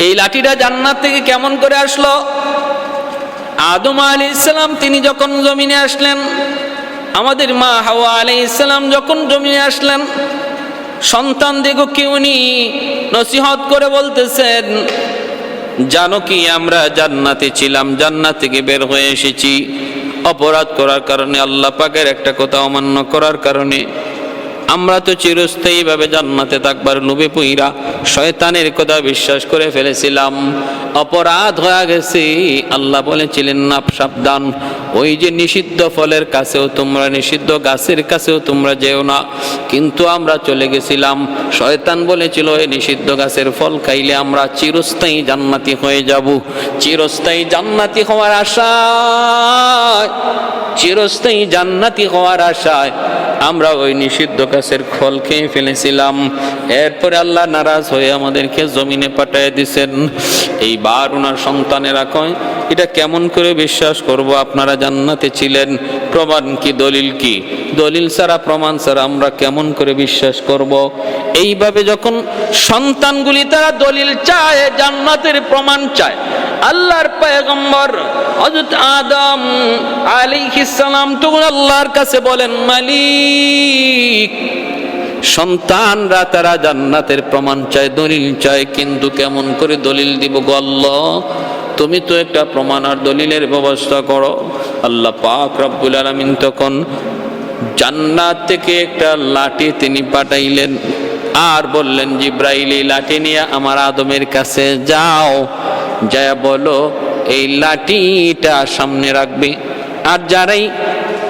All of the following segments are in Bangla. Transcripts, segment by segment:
এই লাঠিটা জান্নাত থেকে কেমন করে আসলো? আদম আলাইহিস সালাম তিনি যখন জমিনে আসলেন, আমাদের মা হাওয়া আলাইহিস সালাম যখন জমিনে আসলেন, সন্তান দেখো কেউ নেই, নসিহত করে বলতেছেন, জানো কি আমরা জান্নাতে ছিলাম, জান্নাত থেকে বের হয়ে এসেছি অপরাধ করার কারণে, আল্লাহ পাকের একটা কথা অমান্য করার কারণে। আমরা তো চিরস্থায়ী ভাবে জান্নাতে থাকবার লোভে পইরা শয়তানের কথা বিশ্বাস করে ফেলেছিলাম, অপরাধ হয়ে গেছে। আল্লাহ বলেছিলেন না, সাবধান, ওই যে নিষিদ্ধ ফলের কাছেও তোমরা, নিষিদ্ধ গাছের কাছেও তোমরা যেও না। কিন্তু আমরা চলে গেছিলাম। শয়তান বলেছিল এই নিষিদ্ধ গাছের ফল খাইলে আমরা চিরস্থায়ী জান্নাতি হয়ে যাব। চিরস্থায়ী জান্নাতি হওয়ার আশায়, চিরস্থায়ী জান্নাতি হওয়ার আশায় আমরা ওই নিষিদ্ধ গাছের ফল খেয়ে ফেলেছিলাম। এরপরে আল্লাহ নারাজ হয়ে আমাদেরকে জমিনে পাঠিয়ে দিয়েছেন। এইবার ওনার সন্তানেরা কয়, এটা কেমন করে বিশ্বাস করব? আপনারা জান্নাতে ছিলেন, প্রমাণ কি, দলিল কি? দলিল ছাড়া, প্রমাণ ছাড়া আমরা কেমন করে বিশ্বাস করব? এইভাবে যখন সন্তানগুলি তারা দলিল চায়, জান্নাতের প্রমাণ চায়, আল্লাহর পয়গম্বর হযরত আদম আলাইহিস সালাম তখন আল্লাহর কাছে বলেন, মালিক, সন্তানরা তারা জান্নাতের প্রমাণ চায়, দলিল চায়, কিন্তু কেমন করে দলিল দিব গো আল্লাহ? তুমি তো একটা প্রমাণ আর দলিলের ব্যবস্থা করো। আল্লাহ পাক রব্বুল আলামিন তখন জান্নাত থেকে একটা লাঠি তিনি পাঠাইলেন আর বললেন, জিব্রাইল এই লাঠি নিয়ে আমার আদমের কাছে যাও, যায় বলো এই লাঠিটা সামনে রাখবে, আর যারাই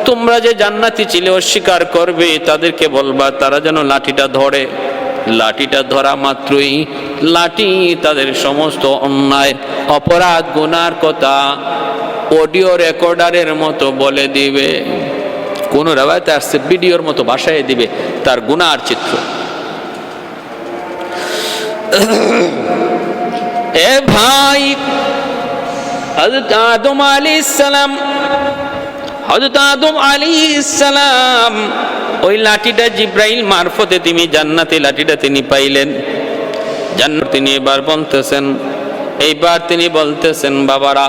তোমরা যে জান্নাতি ছিলে অস্বীকার করবে তাদেরকে বলবা তারা যেন লাঠিটা ধরে। লাঠিটা ধরা মাত্রই লাঠি তাদের সমস্ত অন্যায়, অপরাধ, গুনার কথা অডিও রেকর্ডারের মতো বলে দিবে। কোন রাওয়ায়াতে আসছে ভিডিওর মতো ভাষায় দিবে তার গুনার চিত্র। এ ভাই, হযরত আদম আলাইহিস সালাম, হযরত আদম আলাইহিস সালাম ওই লাঠিটা জিব্রাইল মারফতে তিনি জান্নাতে লাঠিটা তিনি পাইলেন। জান্নাত তিনি এবার বলতেছেন, এইবার তিনি বলতেছেন, বাবারা,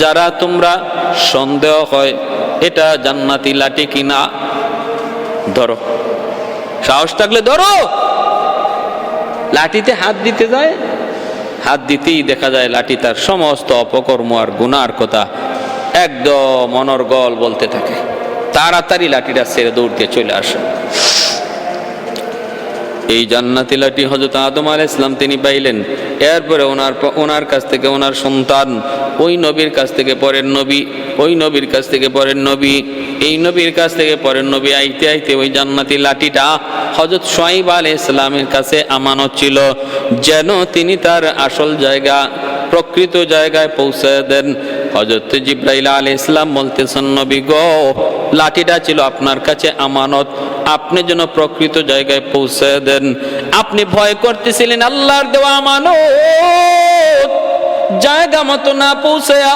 যারা তোমরা সন্দেহ হয় এটা জান্নাতি লাঠি কিনা, ধরো, সাহস থাকলে ধরো। লাঠিতে হাত দিতে যায়, হাত দিতেই দেখা যায় লাঠি তার সমস্ত অপকর্ম আর গুনার কথা একদম অনর্গল বলতে থাকে। তাড়াতাড়ি লাঠিটা ছেড়ে দৌড়তে চলে আসে। এই জান্নাতি লাঠি হযরত আদম আলাইহিস সালাম তিনি পাইলেন। এরপরে ওনার কাছ থেকে ওনার সন্তান, ওই নবীর কাছ থেকে পরের নবী, ওই নবীর কাছ থেকে পরের নবী, এই নবীর কাছ থেকে পরের নবী, আইতে আইতে ওই জান্নাতি লাঠিটা হযরত শুআয়ব আলাইহিস সালামের কাছে আমানত ছিল, যেন তিনি তার আসল জায়গা, প্রকৃত জায়গায় পৌঁছে দেন। হযরত জিব্রাইল আলাইহিস সালাম বলতেছেন, নবী গো, লাঠিটা ছিল আপনার কাছে আমানত, আপনি যেন প্রকৃত জায়গায় পৌঁছে দেন। আপনি ভয় করতেছিলেন আল্লাহর দেওয়া আমানত জায়গা মতো না পৌঁছায়া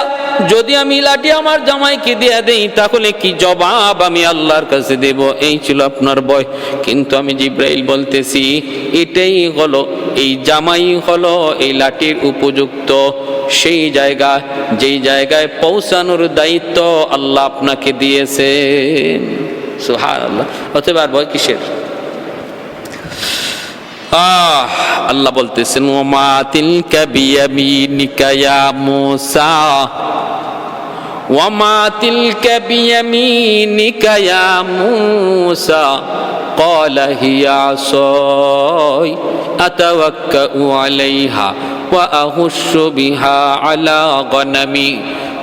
যদি আমি লাঠি আমার জামাইকে দিয়ে দেই তাহলে কি জবাব আমি আল্লাহর কাছে দেব, এই ছিল আপনার ভয়। কিন্তু আমি জিব্রাইল বলতেছি, এটাই হলো, এই জামাই হলো এই লাঠির উপযুক্ত সেই জায়গা, যেই জায়গায় পৌঁছানোর দায়িত্ব আল্লাহ আপনাকে দিয়েছেন। সুবহানাল্লাহ। অতএব আর ভয় কিসের? আল্লাহ বলতেছেন, ওমা তিলকা বিয়ামিনিকা ইয়া মূসা, ওমা তিলকা বিয়ামিনিকা ইয়া মূসা, ক্বালা হিয়া আসাই আতাওয়াক্কাউ আলাইহা ওয়া আহুশু বিহা আলা গনামি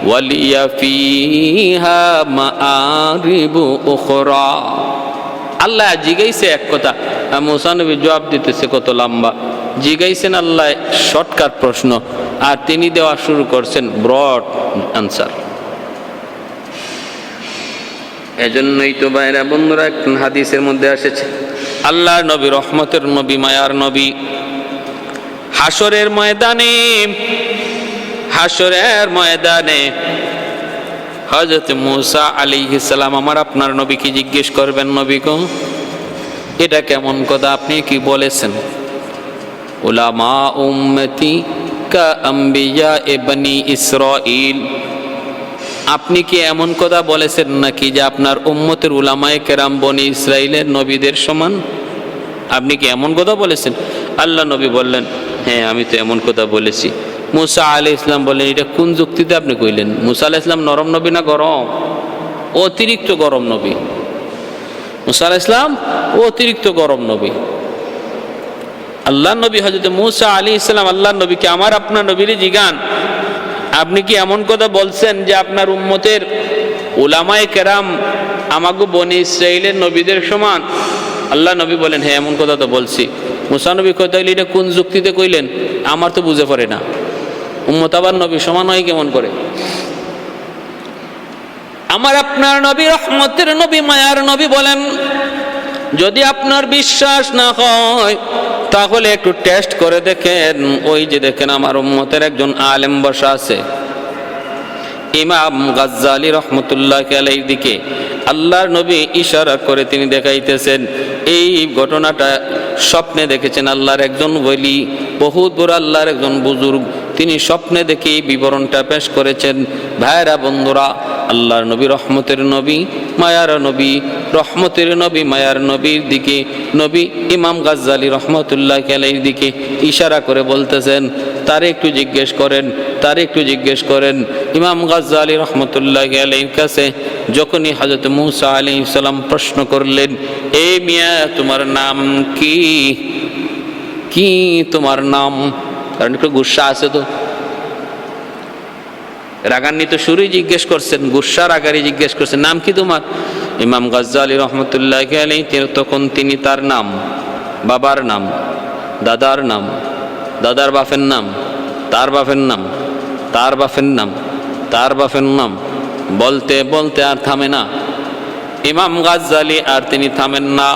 ওয়ালিয়া ফিহা মাআরিবু উখরা। আল্লাহ জিগাইছে এক কথা, মুসা নবী জবাব দিতেছে কত লম্বা। জিগাইছেন আল্লাহ শর্টকাট প্রশ্ন, আর তিনি দেওয়া শুরু করছেন ব্রড আনসার। এজন্যই তো ভাইরা বন্ধুরা, একটু হাদিসের মধ্যে এসেছে, আল্লাহর নবী, রহমতের নবী, মায়ার নবী, হাসরের ময়দানে, হাসরের ময়দানে হযরত মুসা আলাইহিস সালাম আমার আপনার নবীকে জিজ্ঞেস করবেন, নবী গো, এটা কেমন কথা, আপনি কি বলেছেন? উলামা উম্মতি কাআম্বিয়া বনি ইসরাঈল, আপনি কি এমন কথা বলেছেন নাকি যে আপনার উম্মতের উলামায়ে কেরাম বনি ইসরাইলের নবীদের সমান? আপনি কি এমন কথা বলেছেন? আল্লাহ নবী বললেন, হ্যাঁ আমি তো এমন কথা বলেছি। মুসা আলাইহিস সালাম বললেন, এটা কোন যুক্তিতে আপনি কইলেন? মুসা আলাইহিস সালাম নরম নবী না গরম? অতিরিক্ত গরম নবী। মুসা আলাইহিস সালাম অতিরিক্ত গরম নবী। আল্লাহ নবী হযরত মুসা আলাইহিস সালাম আল্লাহ নবীকে, আমার আপনার নবীর জিগান, আপনি কি এমন কথা বলছেন যে আপনার উম্মতের উলামায়ে কেরাম আমাগো বনি ইসরাইলের নবীদের সমান? আল্লাহ নবী বলেন, হ্যাঁ এমন কথা তো বলছি। মুসা নবী কয়, তাইলে এটা কোন যুক্তিতে কইলেন? আমার তো বুঝে পড়ে না, উম্মত আবার নবী সমান হয় কেমন করে? আমার আপনার নবী রহমতের নবী, মায়ার নবী বলেন, যদি আপনার বিশ্বাস না হয় তাহলে একটু টেস্ট করে দেখেন। ওই যে দেখেন আমার উম্মতের একজন আলেম বসা আছে, ইমাম গাজ্জালি রহমতুল্লাহি আলাইহির দিকে আল্লাহর নবী ইশারা করে তিনি দেখাইতেছেন। এই ঘটনাটা স্বপ্নে দেখেছেন আল্লাহর একজন ওলি, বহুত বড় আল্লাহর একজন বুজুর্গ, তিনি স্বপ্নে দেখে এই বিবরণটা পেশ করেছেন। ভাইরা বন্ধুরা, আল্লাহর নবী রহমতের নবী, মায়ার নবী, রহমতের নবী, মায়ার নবীর দিকে নবী ইমাম গাজ্জালি রহমতুল্লাহি আলাইহির দিকে ইশারা করে বলতেছেন, তারে একটু জিজ্ঞেস করেন, তারে একটু জিজ্ঞেস করেন। ইমাম গাজ্জালি রহমতুল্লাহি আলাইহির কাছে যখনই হযরত মুসা আলাইহিস সালাম প্রশ্ন করলেন, এ মিয়া তোমার নাম কি? কি তোমার নাম? কারণ একটু গুসা আছে তো, রাগান্বিত সুরেই জিজ্ঞেস করছেন, গুসার আগারে জিজ্ঞেস করছেন, নাম কি তোমার? ইমাম গাজ্জালি রহমতুল্লাহি আলাইহি তখন তিনি তার নাম, বাবার নাম, দাদার নাম, দাদার বাপের নাম, তার বাপের নাম, তার বাপের নাম, তার বাপের নাম বলতে বলতে আর থামে না ইমাম গাজ্জালি, আর তিনি থামেন না,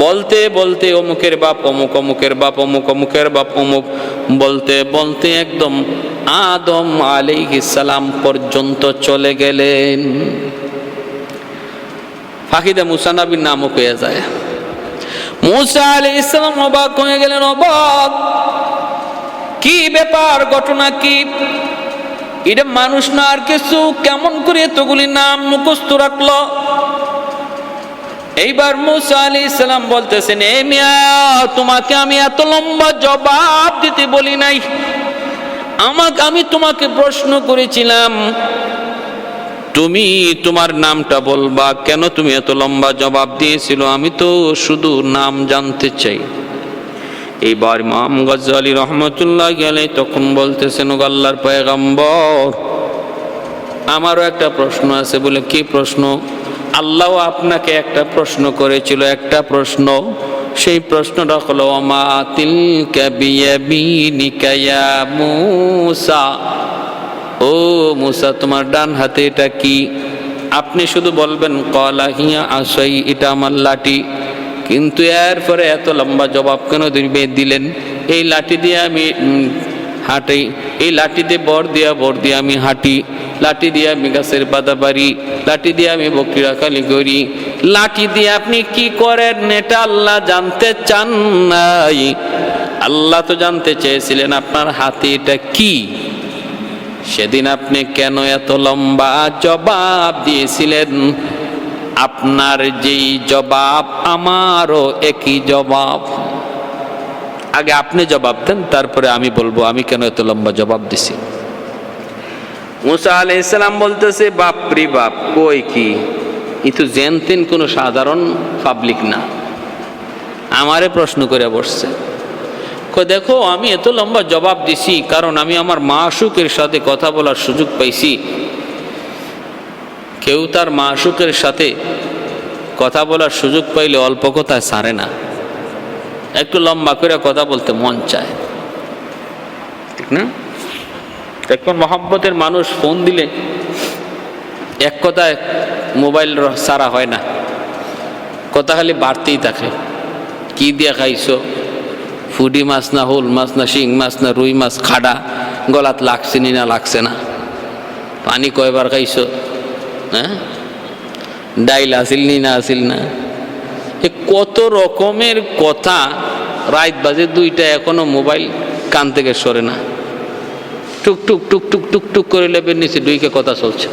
বলতে বলতে অমুকের বাপ অমুক, অমুকের বাপ অমুক, অমুকের বাপ অমুক, বলতে বলতে একদম আদম আলাইহিস সালাম পর্যন্ত চলে গেলেন। ফাঁকিতে মুসা নবীর নামও পেয়ে যায়। মুসা আলাইহিস সালাম অবাক হয়ে গেলেন, অবাক, কি ব্যাপার, ঘটনা কি? এটা মানুষ না আর কিছু, কেমন করে এতগুলি নাম মুখস্থ রাখলো? এইবার মুসা আলাইহিস সালাম বলতেছেন, এ মিয়া তোমাকে আমি এত লম্বা জবাব দিতে বলি নাই, আমি তোমাকে প্রশ্ন করেছিলাম তুমি তোমার নামটা বলবা, কেন তুমি এত লম্বা জবাব দিয়েছিল? আমি তো শুধু নাম জানতে চাই। এইবার ইমাম গাজ্জালি রহমতুল্লাহি আলাইহি তখন বলতেছেন, ও আল্লাহর পয়গম্বর, আমারও একটা প্রশ্ন আছে। বলে, কি প্রশ্ন? আল্লাহ আপনাকে একটা প্রশ্ন করেছিল, একটা প্রশ্ন, সেই প্রশ্নটা হলো, ওমা তিলকা বিয়ামিনিকা ইয়া মূসা, ও মুসা তোমার ডান হাতে এটা কি? আপনি শুধু বলবেন ক্বালা হিয়া আসাই, এটা আমার লাঠি। কিন্তু এরপরে এত লম্বা জবাব কেন দিলেন? এই লাঠি দিয়ে আমি হাঁটি, এই লাঠি দিয়ে বর দিয়ে আমি হাঁটি, লাঠি দিয়ে আমি গাছের পাতা পারি, লাঠি দিয়ে আমি বকরিরা খালি করি। লাঠি দিয়ে আপনি কি করেন এটা আল্লাহ জানতে চান নাই। আল্লাহ তো জানতে চেয়েছিলেন আপনার হাতে এটা কি। সেদিন আপনি কেন এত লম্বা জবাব দিয়েছিলেন? আপনার যেই জবাব আমারও একই জবাব। আগে আপনি জবাব দেন, তারপরে আমি বলবো আমি কেন এত লম্বা জবাব দিছি। মুসা আলাইহিস সালাম বলতেছে, বাপরি বাপ, কই কি, ই তো জেনতেন কোনো সাধারণ পাবলিক না, আমারে প্রশ্ন করে বসছে। দেখো আমি এত লম্বা জবাব দিছি কারণ আমি আমার মাশূকের সাথে কথা বলার সুযোগ পাইছি। কেউ তার মাশূকের সাথে কথা বলার সুযোগ পাইলে অল্প কথায় ছাড়ে না, একটু লম্বা করে কথা বলতে মন চায়, ঠিক না? এখন মহব্বতের মানুষ ফোন দিলে এক কথায় মোবাইল সারা হয় না, কথা খালি বাড়তেই থাকে। কি দিয়ে খাইছো? ফুডি মাছ না হোল মাছ না শিং মাছ না রুই মাছ, খাডা গলাত লাগছে না লাগছে না, পানি কয়বার খাইছো, হ্যাঁ, ডাইল আসিল নি না আসিল না, কত রকমের কথা। রাত বাজে 2টা, এখনো মোবাইল কান থেকে সরে না। টুক টুক টুক টুক টুক টুক করে লেপের নিচে দুইকে কথা চলছে,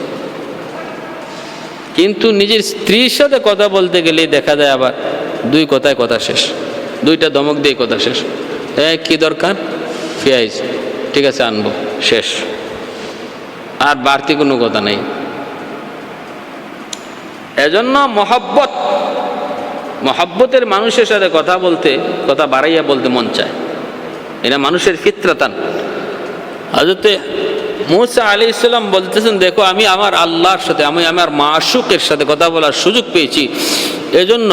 কিন্তু নিজের স্ত্রীর সাথে কথা বলতে গেলেই দেখা যায় আবার দুই কথায় কথা শেষ, দুইটা ধমক দিয়ে কথা শেষ। কি দরকার? পেঁয়াজ, ঠিক আছে আনবো, শেষ, আর বাড়তি কোনো কথা নেই। এজন্য মহব্বতের মানুষের সাথে কথা বলতে, কথা বাড়াইয়া বলতে মন চায়, এটা মানুষের ফিতরাতান। হযরতে মূসা আলাইহিস সালাম বলতেছেন, দেখো আমি আমার আল্লাহর সাথে, আমি আমার মাশুকের সাথে কথা বলার সুযোগ পেয়েছি, এজন্য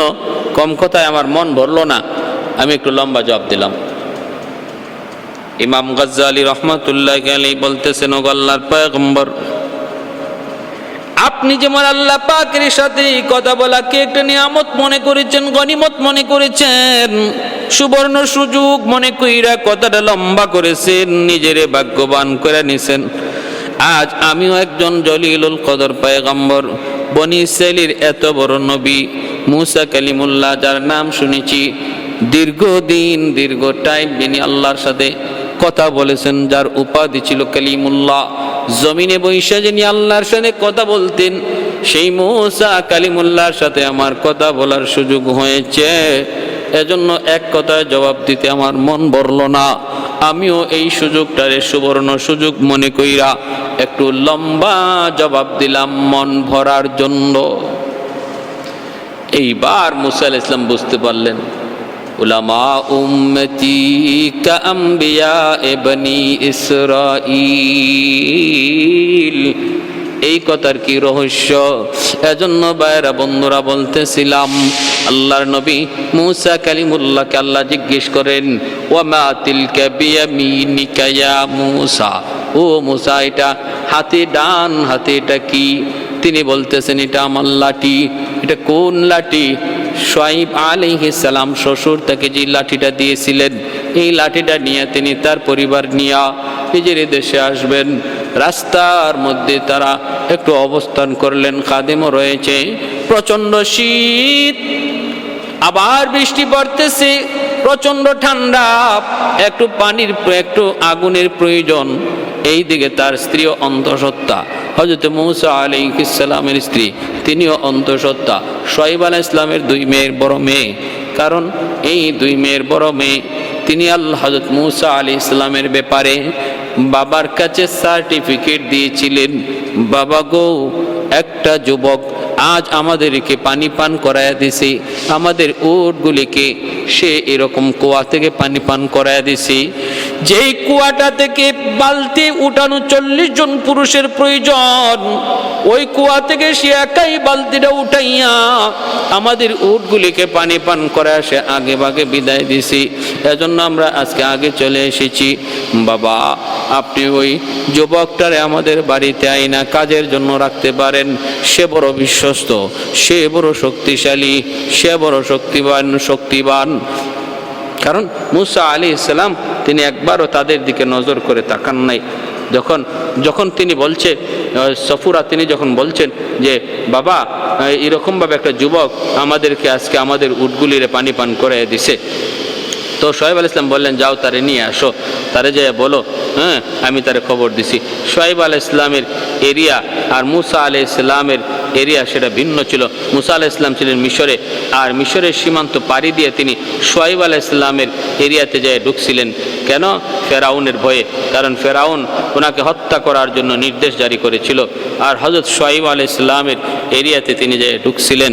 কম কথায় আমার মন ভরলো না, আমি একটু লম্বা জবাব দিলাম। ইমাম গাজ্জালী রহমাতুল্লাহি আলাইহি বলতেছেন, ও আল্লাহর পয়গম্বর, আপনি যেমন আল্লাহ পাকের সাথে কথা বলাকে একটা নিয়ামত মনে করেছেন, গনিমত মনে করেছেন, সুবর্ণ সুযোগ মনে কইরা কথাটা লম্বা করেছেন, নিজেরে ভাগ্যবান করে নিছেন। আজ আমিও একজন জলিলুল কদর পয়গম্বর, বনি ইসরাইলের এত বড় নবী মূসা কালিমুল্লাহ, যার নাম শুনেছি, দীর্ঘদিন দীর্ঘ টাইম যিনি আল্লাহর সাথে কথা বলেছেন, যার উপাধি ছিল কালিমুল্লাহ, জমিনে বৈশা যিনি আল্লাহর সাথে কথা বলতেন, সেই মূসা কালিমুল্লাহর সাথে আমার কথা বলার সুযোগ হয়েছে। এজন্য এক কথায় জবাব দিতে আমার মন ভরল না, আমিও এই সুযোগটারে সুবর্ণ সুযোগ মনে কইরা একটু লম্বা জবাব দিলাম মন ভরার জন্য। এইবার মূসা আলাইহিস সালাম বুঝতে পারলেন, উলামা উম্মতি কা আম্বিয়া বনি ইসরাঈল, এই কথার কি রহস্য? এজন্য ভাইরা বন্ধুরা বলতেছিলাম, আল্লাহর নবী মূসা কালিমুল্লাহকে আল্লাহ জিজ্ঞেস করেন, ওয়া মা তিলকা বিয়ামিনিকা ইয়া মূসা, ও মূসা এটা হাতে ডান হাতে এটা কি? তিনি বলতেছেন, এটা আমার লাঠি। এটা কোন লাঠি? শুআয়ব আলাইহিস সালাম শ্বশুর তাকে যে লাঠিটা দিয়েছিলেন, এই লাঠিটা নিয়ে তিনি তার পরিবার নিয়ে নিজের দেশে আসবেন। রাস্তার মধ্যে তারা একটু অবস্থান করলেন, খাদেমও রয়েছে, প্রচন্ড শীত, আবার বৃষ্টি পড়তেছে, প্রচন্ড ঠান্ডা, একটু পানির একটু আগুনের প্রয়োজন। এই দিকে তার স্ত্রীও অন্তঃসত্ত্বা, হযরত মূসা আলাইহিস সালামের স্ত্রী, তিনিও অন্তঃসত্ত্বা। শুআয়ব আলাইহিস সালামের দুই মেয়ের বড় মেয়ে, কারণ এই দুই মেয়ের বড় মেয়ে, তিনি আল্লাহ হযরত মূসা আলাইহিস সালামের ব্যাপারে বাবার কাছে সার্টিফিকেট দিয়েছিলেন, বাবা গো, একটা যুবক আজ আমাদেরকে পানি পান করায়া দিছে, আমাদের উটগুলিকে সে এরকম কুয়া থেকে পানি পান করায়া দিছে, যেই কুয়াটা থেকে বালতি উঠানো 40 জন পুরুষের প্রয়োজন, ওই কুয়া থেকে সে একাই বালতিটা উঠাইয়া আমাদের উটগুলিকে পানি পান করায় সে আগে ভাগে বিদায় দিছি। এজন্য আমরা আজকে আগে চলে এসেছি। বাবা, আপনি ওই যুবকটারে আমাদের বাড়িতে আইনা কাজের জন্য রাখতে পারেন, সে বড় বিশ্বস্ত, সে বড় শক্তিশালী, সে বড় শক্তিবান। কারণ মূসা আলাইহিস সালাম তিনি একবারও তাদের দিকে নজর করে তাকান নাই। যখন তিনি বলছে, সফুরা তিনি যখন বলছেন যে বাবা এরকমভাবে একটা যুবক আমাদেরকে আজকে আমাদের উটগুলিরে পানি পান করে দিছে, তো শুআয়ব আলাইহিস সালাম বললেন, যাও তারে নিয়ে আসো, তারে যেয়ে বলো আমি তারে খবর দিছি। শুআয়ব আলাইহিস সালামের এরিয়া আর মূসা আলাইহিস সালামের এরিয়া সেটা ভিন্ন ছিল। মূসা আলাইহিস সালাম ছিলেন মিশরে, আর মিশরের সীমান্ত পাড়ি দিয়ে তিনি শুআয়ব আলাইহিস সালামের এরিয়াতে যেয়ে ঢুকছিলেন। কেন? ফেরাউনের ভয়ে, কারণ ফেরাউন ওনাকে হত্যা করার জন্য নির্দেশ জারি করেছিল, আর হযরত শুআয়ব আলাইহিস সালামের এরিয়াতে তিনি যেয়ে ঢুকছিলেন।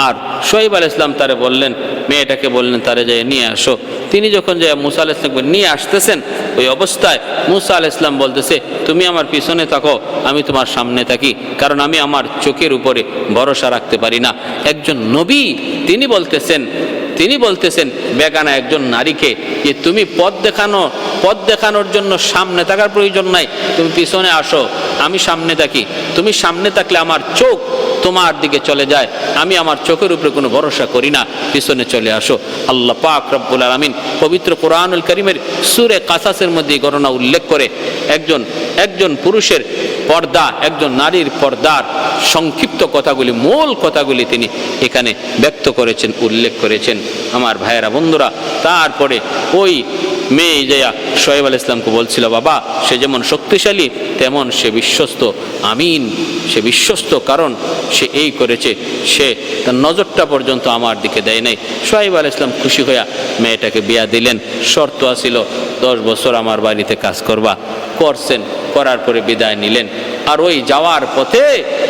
আর শুআয়ব আলাইহিস সালাম তারে বললেন, মেয়েটাকে বললেন তারে যেয়ে নিয়ে আসো। তিনি যখন যে মূসা আলাইহিস সালামকে নিয়ে আসতেছেন, ওই অবস্থায় মূসা আলাইহিস সালাম বলতেছে, তুমি আমার পিছনে থাকো, আমি তোমার সামনে থাকি, কারণ আমি আমার চোখের উপরে ভরসা রাখতে পারি না। একজন নবী তিনি বলতেছেন বেগানা একজন নারীকে যে তুমি পথ দেখানোর জন্য সামনে থাকার প্রয়োজন নাই, তুমি পিছনে আসো, আমি সামনে থাকি। তুমি সামনে থাকলে আমার চোখ তোমার দিকে চলে যায়, আমি আমার চোখের উপরে কোনো ভরসা করি না, পিছনে চলে আসো। আল্লাহ পাক রব্বুল আলামিন পবিত্র কোরআনুল কারীমের সূরা কাসাসের মধ্যে ঘটনা উল্লেখ করে একজন পুরুষের পর্দা, একজন নারীর পর্দার সংক্ষিপ্ত কথাগুলি, মূল কথাগুলি তিনি এখানে ব্যক্ত করেছেন, উল্লেখ করেছেন। আমার ভাইয়েরা বন্ধুরা, তারপরে ওই মেয়ে যাইয়া শোয়েব আলাইহিস সালামকে বলছিল, বাবা সে যেমন শক্তিশালী তেমন সে বিশ্বস্ত। আমিন, সে বিশ্বস্ত কারণ সে এই করেছে, সে তার নজরটা পর্যন্ত আমার দিকে দেয় নাই। শোয়েব আলাইহিস সালাম খুশি হইয়া মেয়েটাকে বিয়া দিলেন। শর্ত আছিল 10 বছর আমার বাড়িতে কাজ করবা। করছেন, করার পরে বিদায় নিলেন। আর ওই যাওয়ার পথে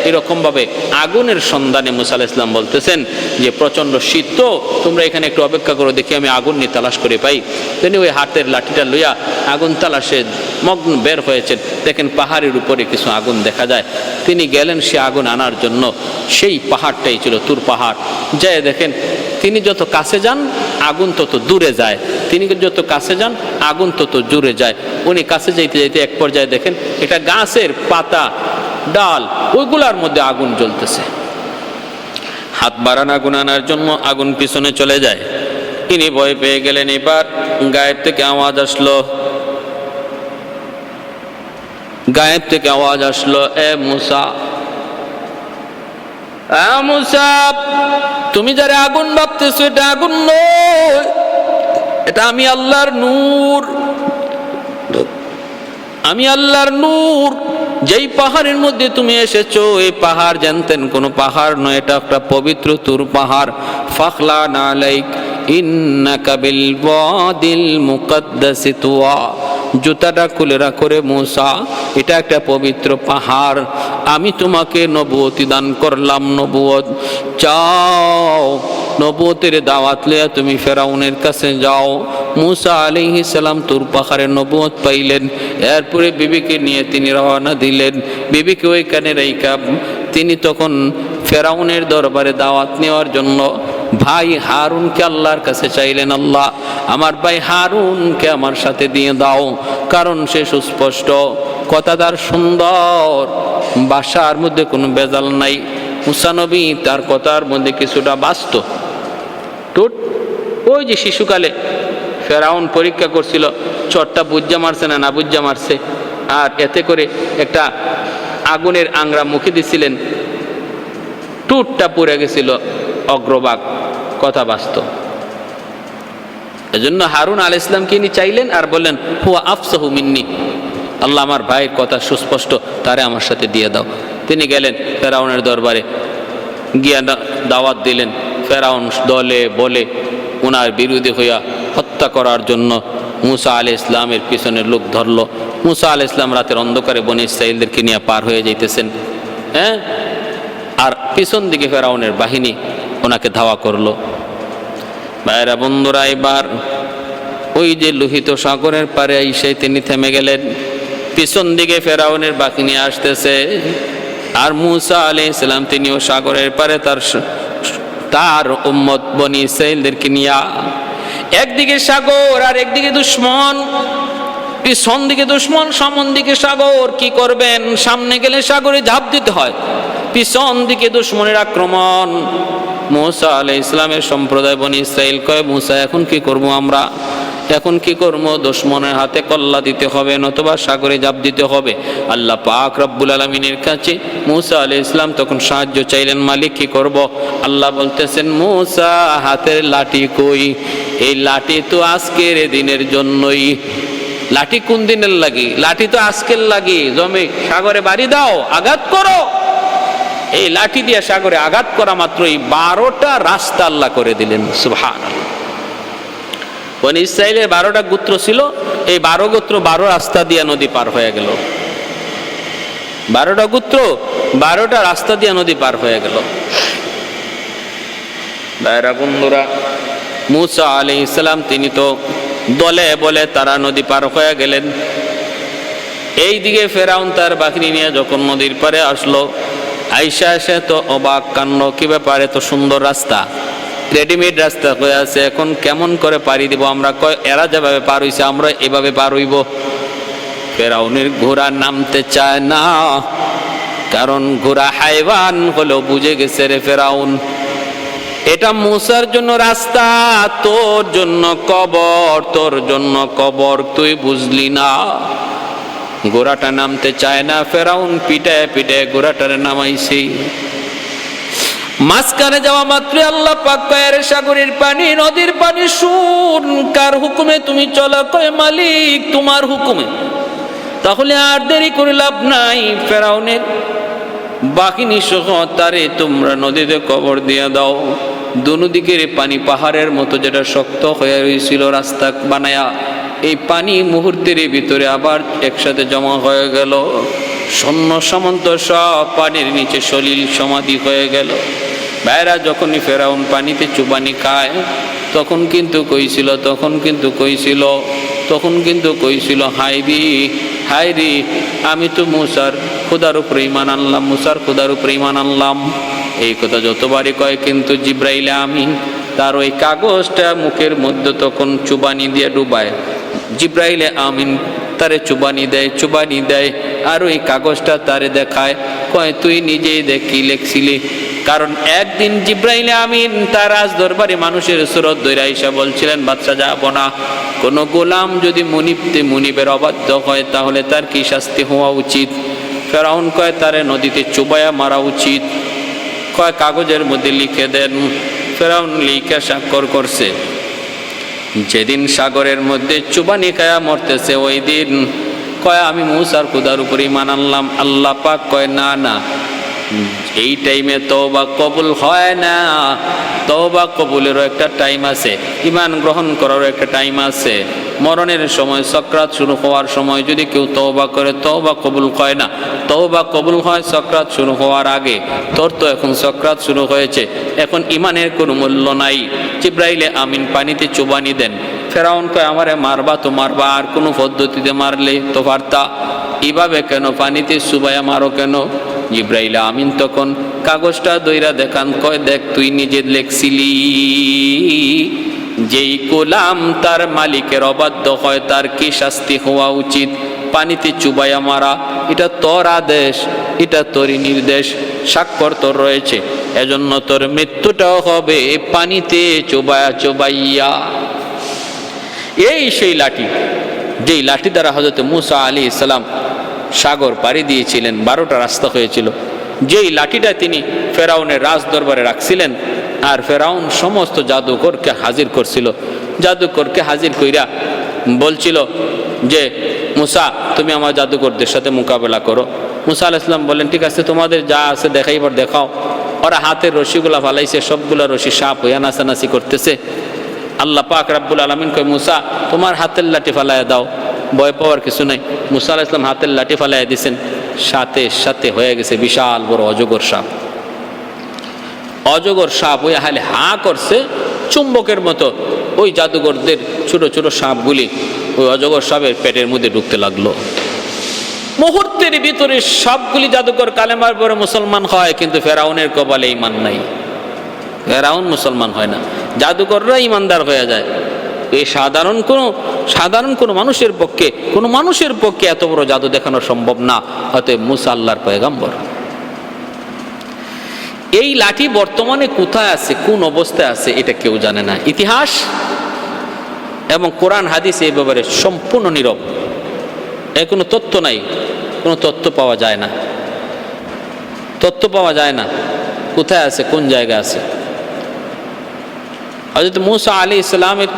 এরকমভাবে আগুনের সন্ধানে মুসা আলাইহিস সালাম বলতেছেন যে প্রচণ্ড শীত, তো তোমরা এখানে একটু অপেক্ষা করো, দেখি আমি আগুন নিয়ে তালাশ করে পাই। তিনি ওই হাতের লাঠিটা লইয়া আগুন তালাশে মগ্ন বের হয়েছেন। দেখেন পাহাড়ের উপরে কিছু আগুন দেখা যায়। তিনি গেলেন সে আগুন আনার জন্য। সেই পাহাড়টাই ছিল তুর পাহাড়। যায় দেখেন তিনি যত কাছে যান আগুন তত দূরে যায়, তিনি যত কাছে যান আগুন তত দূরে যায়। উনি কাছে যাইতে যাইতে এক পর্যায়ে দেখেন এটা গাছের পাতা ডাল ওইগুলার মধ্যে আগুন জ্বলতেছে। হাত বাড়ান আগুন আনার জন্য, আগুন পিছনে চলে যায়। তিনি ভয় পেয়ে গেলেন। এবার গায়েব থেকে আওয়াজ আসলো, গায়েব থেকে আওয়াজ আসলো, এ মুসা, মুসা তুমি যারা আগুন ভাবতেছো এটা আগুন নয়, এটা আমি আল্লাহর নূর। আমি আল্লাহর নূর। যেই পাহাড়ের মধ্যে তুমি এসেছো এই পাহাড় জানতেন কোন পাহাড় নয়, এটা একটা পবিত্র তুর পাহাড়। ফাখলা নালাইক ইন্নাকা বিল ওয়াদিল মুকদ্দাসি তুয়া, জুতাটা খুলে রাখো রে মুসা, এটা একটা পবিত্র পাহাড়। আমি তোমাকে নবুয়তি দান করলাম, নবুয়ত চাও, নবুয়তের দাওয়াত লইয়া তুমি ফেরাউনের কাছে যাও। মুসা আলাইহিস সালাম তুর পাহাড়ে নবুয়ত পাইলেন। এরপরে বিবিকে নিয়ে তিনি রওনা দিলেন। বিবিকে ওইখানে রাইখা তিনি তখন ফেরাউনের দরবারে দাওয়াত নেওয়ার জন্য ভাই হারুনকে আল্লাহর কাছে চাইলেন, আল্লাহ আমার ভাই হারুনকে আমার সাথে দিয়ে দাও, কারণ সে সুস্পষ্ট, কথা তার সুন্দর, ভাষার মধ্যে কোনো বেজাল নাই। মুসা নবী তার কথার মধ্যে কিছুটা বাস্তব। ওই যে শিশুকালে ফেরাউন পরীক্ষা করছিল চটটা বুজ্জা মারছে না বুজ্জা মারছে, আর এতে করে একটা আগুনের আংরা মুখে দিছিলেন, টুটটা পুড়ে গেছিল অগ্রভাগ, কথা বাস্তব। এজন্য হারুন আলাইহিস সালামকে ইনি চাইলেন আর বললেন, হুয়া আফসাহু মিন্নি, আল্লাহ আমার ভাইয়ের কথা সুস্পষ্ট, তারে আমার সাথে দিয়ে দাও। তিনি গেলেন ফেরাউনের দরবারে গিয়া দাওয়াত দিলেন। ফেরাউন দলে বলে ওনার বিরোধী হইয়া হত্যা করার জন্য মুসা আলাইহিস সালামের পিছনে লোক ধরল। মুসা আলাইহিস সালাম রাতের অন্ধকারে বনী ইসরাঈলদেরকে নিয়ে পার হয়ে যাইতেছেন, হ্যাঁ, আর পিছন দিকে ফেরাউনের বাহিনী ওনাকে ধাওয়া করলো। ভাইরা বন্ধুরা, এবার ওই যে লোহিত সাগরের পারে এসে তিনি থেমে গেলেন। পিছন দিকে ফেরাউনের বাহিনী আসতেছে, আর মুসা আলাইহিস সালাম তিনিও সাগরের পারে তার উম্মত বনী ইসরাঈলদেরকে নিয়ে। একদিকে সাগর আর একদিকে দুশমন, পিছন দিকে দুশমন, সামন দিকে সাগর। কি করবেন? সামনে গেলে সাগরে ঝাঁপ দিতে হয়, পিছন দিকে দুশমনের আক্রমণ। মুসা আলাইহিস সালামের সম্প্রদায় বনী ইসরাঈল কয়, মুসা এখন কি করব আমরা? এখন কি করবো? দুশমনের হাতে কল্লা দিতে হবে, নতুবা সাগরে ঝাঁপ দিতে হবে। আল্লাহ পাক রব্বুল আলামিনের কাছে মুসা আলাইহিস সালাম তখন সাহায্য চাইলেন, মালিক কি করব? আল্লাহ বলতেছেন, মুসা হাতের লাঠি কই? এই লাঠি তো আজকের দিনের জন্যই। লাঠি কোন দিনের লাগি? লাঠি তো আজকের লাগি। জমে সাগরে বাড়ি দাও, আঘাত করো। এই লাঠি দিয়ে সাগরে আঘাত করা মাত্রই 12টা রাস্তা আল্লাহ করে দিলেন। সুবহানাল্লাহ। বনী ইসরাঈলের 12টা গোত্র ছিল, এই 12 গোত্র 12 রাস্তা দিয়ে নদী পার হয়ে গেল। 12টা গোত্র 12টা রাস্তা দিয়ে নদী পার হয়ে গেল। ভাইরা বন্ধুরা, মুসা আলাইহিস সালাম তিনি তো দলে বলে তারা নদী পার হয়ে গেলেন। এই দিকে ফেরাউন তার বাহিনী নিয়ে যখন নদীর পারে আসলো, আইসা এসে তো অবাক কাণ্ড, কি ব্যাপারে তো সুন্দর রাস্তা, রেডিমেড রাস্তা হয়ে আছে, এখন কেমন করে পাড়ি দিব আমরা? কয় এরা যেভাবে পার হইছে আমরা এভাবে পার হইব। ফেরাউনের ঘোড়া নামতে চায় না, কারণ ঘোড়া হাইওয়ান হলো, বুঝে গেছে রে ফেরাউন এটা মুসার জন্য রাস্তা, তোর জন্য কবর, তোর জন্য কবর, তুই বুঝলি না। ঘোড়াটা নামতে চায় না, ফেরাউন পিটায় পিটায় ঘোড়াটারে নামাইছে। মাঝখানে যাওয়া মাত্র আল্লাহ পাক কয় সাগরের পানি নদীর পানি শুন, কার হুকুমে তুমি চলো? কয় মালিক তোমার হুকুমে। তাহলে আর দেরি করে লাভ নাই, ফেরাউনের বাহিনী সহ তারে তোমরা নদীতে কবর দিয়ে দাও। দুনো দিকের পানি পাহাড়ের মতো যেটা শক্ত হয়ে রয়েছিল রাস্তা বানায়া, এই পানি মুহূর্তের ভিতরে আবার একসাথে জমা হয়ে গেল। সৈন্য সামন্ত সব পানির নিচে সলিল সমাধি হয়ে গেল। ভাইরা যখনই ফেরাউন পানিতে চুবানি খায় তখন কিন্তু কইছিল হায়রি আমি তো মুসার খোদার উপরে ঈমান আনলাম। এই কথা যতবারই কয় কিন্তু জিব্রাইল আমিন তার ওই কাগজটা মুখের মধ্যে তখন চুবানি দিয়ে ডুবায়। জিব্রাইলে আমিন তারে চুবানি দেয় আর ওই কাগজটা তারে দেখায়, কয় তুই নিজেই দেখ কি লেখছিলি। কারণ একদিন জিব্রাইলে আমিন তার রাজ দরবারে মানুষের সুরত দইরা আইসা বলছিলেন, বাদশা যাব না, কোনো গোলাম যদি মুনিবের অবাধ্য হয় তাহলে তার কি শাস্তি হওয়া উচিত? ফেরাউন কয় তারে নদীতে চুবায়া মারা উচিত। কয় কাগজের মধ্যে লিখে দেন। ফেরাউন লিখে স্বাক্ষর করছে। যেদিন সাগরের মধ্যে চুবানি খায়া মরতেছে ওই দিন কয় আমি মুসার খোদার উপর ঈমান আনলাম। আল্লাহ পাক কয় না, এই টাইমে তওবা কবুল হয় না। তওবা কবুলেরও একটা টাইম আছে, ঈমান গ্রহণ করারও একটা টাইম আছে। মরণের সময় সাকরাত শুরু হওয়ার সময় যদি কেউ তওবা করে তওবা কবুল হয় না। তওবা কবুল হয় সাকরাত শুরু হওয়ার আগে। তোর তো এখন সাকরাত শুরু হয়েছে, এখন ঈমানের কোনো মূল্য নাই। জিব্রাইলে আমিন পানিতে চুবানি দেন। ফেরাউন কয় আমারে মারবা তো মারবা, আর কোনো পদ্ধতিতে মারলে তো পারতা, এভাবে কেন পানিতে চুবাইয়া মারো কেন? জিব্রাইল আমিন তখন কাগজটা দইরা দেখান, কয় দেখ তুই নিজে লেখছিলি যেই গোলাম তার মালিকের অবাধ্য হয় তার কি শাস্তি হওয়া উচিত, পানিতে চুবাইয়া মারা। এটা তোর আদেশ, এটা তোরই নির্দেশ, স্বাক্ষর তোর রয়েছে, এজন্য তোর মৃত্যুটাও হবে পানিতে চুবাইয়া। এই সেই লাঠি, যেই লাঠি দ্বারা হযরত মুসা আলাইহিস সালাম সাগর পাড়ি দিয়েছিলেন, 12টা রাস্তা হয়েছিল। যেই লাঠিটা তিনি ফেরাউনের রাজ দরবারে রাখছিলেন, আর ফেরাউন সমস্ত জাদুকরকে হাজির করছিল। জাদুকরকে হাজির কইরা বলছিল যে মুসা তুমি আমার জাদুকরদের সাথে মোকাবেলা করো। মুসা আলাইহিস সালাম বললেন ঠিক আছে, তোমাদের যা আছে দেখাইবার দেখাও। ওরা হাতের রশিগুলা ফালাইছে, সবগুলা রশি সাপ হইয়া নাচানাচি করতেছে। আল্লাহ পাক রাব্বুল আলামিন কয় মুসা তোমার হাতের লাঠি ফালাইয়া দাও, ভয় পাওয়ার কিছু নাই। মুসা আলাইহিস সালাম হাতের লাঠি ফালাইয়া দিয়েছেন, সাথে সাথে হয়ে গেছে বিশাল বড় অজগর সাপ। অজগর সাপ ওই হালে হা করছে, চুম্বকের মতো ওই জাদুঘরদের ছোট ছোট সাপগুলি ওই অজগর সাপের পেটের মধ্যে ঢুকতে লাগলো। মুহূর্তের ভিতরে সবগুলি জাদুকর কালেমার পরে মুসলমান হয়, কিন্তু ফেরাউনের কপালে ঈমান নাই। ফেরাউন মুসলমান হয় না, জাদুকররা ঈমানদার হয়ে যায়। এই সাধারণ কোনো মানুষের পক্ষে এত বড় জাদু দেখানো সম্ভব না। অতএব মুসা আল্লাহর পয়গম্বর। এই লাঠি বর্তমানে কোথায় আছে, কোন অবস্থায় আছে, এটা কেউ জানে না। ইতিহাস এবং কোরআন হাদিস এই ব্যাপারে সম্পূর্ণ নীরব। এর কোনো তথ্য নাই, কোনো তথ্য পাওয়া যায় না, কোথায় আছে, কোন জায়গায় আছে। হযরত মুসা আলাইহিস সালামের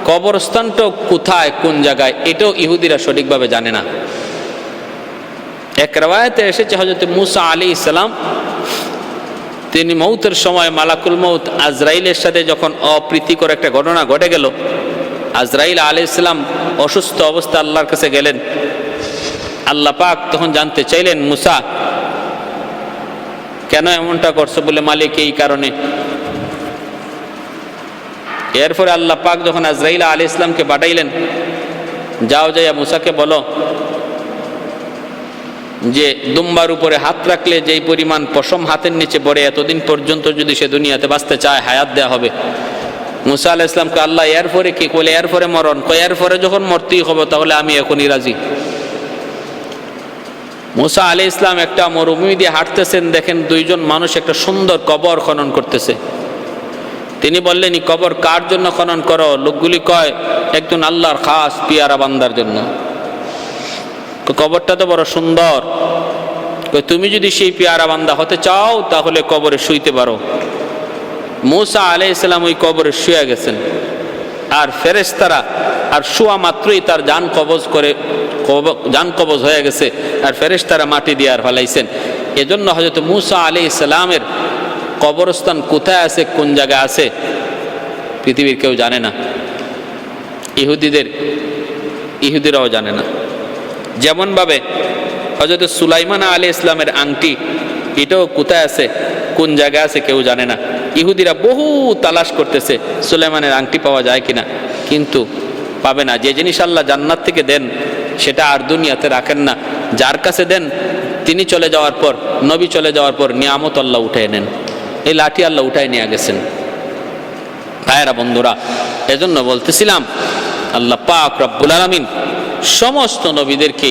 কবরস্থানটা কোথায়, কোন জায়গায়, এটাও ইহুদিরা সঠিকভাবে জানে না। এক রওয়ায়াতে এসেছে হযরত মুসা আলাইহিস সালাম তিনি মৌতের সময় মালাকুল মৌত আজরাইলের সাথে যখন অপ্রীতিকর একটা ঘটনা ঘটে গেল, আজরাইল আলাইহিস সালাম অসুস্থ অবস্থা আল্লাহর কাছে গেলেন। আল্লাহ পাক তখন জানতে চাইলেন মুসা কেন এমনটা করছো, বলে মালিক এই কারণে। এরপরে আল্লাহ পাক যখন আজরাইল আলাইহিস সালামকে পাঠাইলেন, যাও যাইয়া মুসাকে বলো যে দুম্বার উপরে হাত রাখলে যেই পরিমাণ পশম হাতের নিচে পড়ে, এতদিন পর্যন্ত যদি সে দুনিয়াতে বাঁচতে চায় হায়াত দেয়া হবে। মুসা আলাইহিস সালামকে আল্লাহ এরপরে কি বলে, এরপরে মরণ, এরপরে যখন মরতেই হবে তাহলে আমি এখনই রাজি। মুসা আলাইহিস সালাম একটা মরুভূমি দিয়ে হাঁটতেছেন, দেখেন দুইজন মানুষ একটা সুন্দর কবর খনন করতেছে। তিনি বললেন এই কবর কার জন্য খনন করো? লোকগুলি কয় একজন আল্লাহর খাস পিয়ারা বান্দার জন্য। কবরটা তো বড় সুন্দর, তুমি যদি সেই পেয়ারা বান্দা হতে চাও তাহলে কবরে শুইতে পারো। মূসা আলাইহিস সালাম ওই কবরে শুয়ে গেছেন, আর ফেরেশতারা আর শোয়া মাত্রই তার জান কবজ হয়ে গেছে, আর ফেরেশতারা মাটি দিয়ে আর ফেলাইছেন। এজন্য হযরত মূসা আলাইহিস সালামের কবরস্থান কোথায় আছে, কোন জায়গায় আছে, পৃথিবীর কেউ জানে না, ইহুদিরাও জানে না। যেমনভাবে হযরত সুলাইমান আলাইহিস সালামের আংটি, এটাও কোথায় আছে, কোন জায়গায় আছে কেউ জানে না। ইহুদিরা বহু তালাশ করতেছে সুলাইমানের আংটি পাওয়া যায় কিনা, কিন্তু পাবে না। যে জিনিস আল্লাহ জান্নাত থেকে দেন সেটা আর দুনিয়াতে রাখেন না। যার কাছে দেন তিনি চলে যাওয়ার পর, নবী চলে যাওয়ার পর নিয়ামত আল্লাহ উঠায় নেন। এই লাঠি আল্লাহ উঠায় নিয়ে গেছেন। ভাইয়েরা, বন্ধুরা, এজন্য বলতেছিলাম আল্লাহ পাক রব্বুল আলামিন সমস্ত নবীদেরকে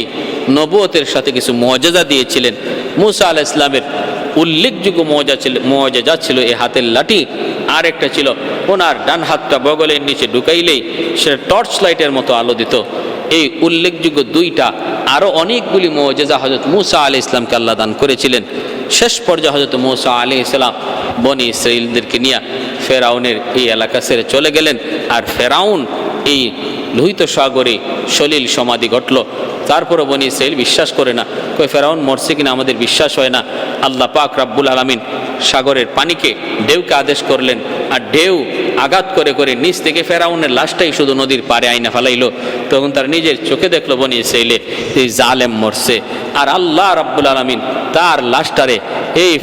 নবুয়তের সাথে কিছু মুআজিজা দিয়েছিলেন। মূসা আলাইহিস সালামের উল্লেখযোগ্য মুআজিজা ছিল এই হাতের লাঠি, আর একটা ছিল ওনার ডান হাতটা বগলের নিচে ঢুকাইলেই সেটা টর্চ লাইটের মতো আলো দিত। এই উল্লেখযোগ্য দুইটা, আরও অনেকগুলি মুআজিজা হযরত মূসা আলাইহিস সালামকে আল্লাহ দান করেছিলেন। শেষ পর্যায়ে হযরত মূসা আলাইহিস সালাম বনি ইসরাঈলদেরকে নিয়ে ফেরাউনের এই এলাকা ছেড়ে চলে গেলেন, আর ফেরাউন এই লোহিত সাগরে সলিল সমাধি ঘটল। তারপরে বনি ইসরাঈল বিশ্বাস করে না, কই ফেরাউন মরছে কিনা আমাদের বিশ্বাস হয় না। আল্লাহ পাক রব্বুল আলামিন সাগরের পানিকে, ঢেউকে আদেশ করলেন, আর ঢেউ আঘাত করে করে নিচ থেকে ফেরাউনের লাশটাই শুধু নদীর পাড়ে আইনা ফেলাইলো। তখন তার নিজের চোখে দেখলো বনি ইসরাঈলে এই জালেম মরছে, আর আল্লাহ রব্বুল আলামিন তার লাশটারে এই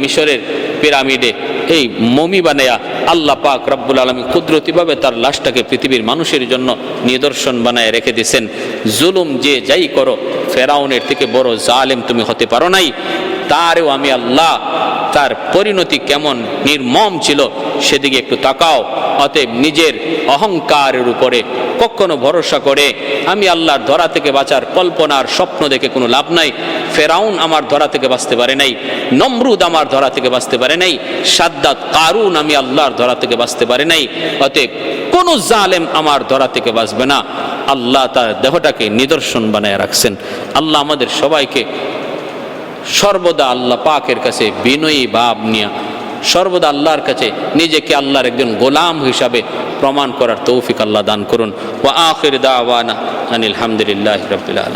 মিশরের পিরামিডে এই মমি বানায়া আল্লাহ পাক রব্বুল আলামিন কুদরতিভাবে তার লাশটাকে পৃথিবীর মানুষের জন্য নিদর্শন বানায় রেখে দিয়েছেন। জুলুম যে যাই করো, ফেরাউনের থেকে বড় জালেম তুমি হতে পারো নাই। তারও আমি আল্লাহ, তার পরিণতি কেমন নির্মম ছিল সেদিকে একটু তাকাও। অতএব নিজের অহংকারের উপরে কখনো ভরসা করে আমি আল্লাহর ধরা থেকে বাঁচার কল্পনার স্বপ্ন দেখে কোনো লাভ নাই। ফেরাউন আমার ধরা থেকে বাঁচতে পারে নাই, নমরুদ আমার ধরা থেকে বাঁচতে পারে নাই, সাদ্দাত কারুন আমি আল্লাহর ধরা থেকে বাঁচতে পারে নাই। অতএব কোনো জালেম আমার ধরা থেকে বাঁচবে না। আল্লাহ তার দেহটাকে নিদর্শন বানায় রাখছেন। আল্লাহ আমাদের সবাইকে সর্বদা আল্লাহ পাকের কাছে বিনয়ী ভাব নিয়ে সর্বদা আল্লাহর কাছে নিজেকে আল্লাহর একজন গোলাম হিসাবে প্রমাণ করার তৌফিক আল্লাহ দান করুন। ওয়া আখির দাওয়ানা আনিল হামদুলিল্লাহি রাব্বিল আলামিন।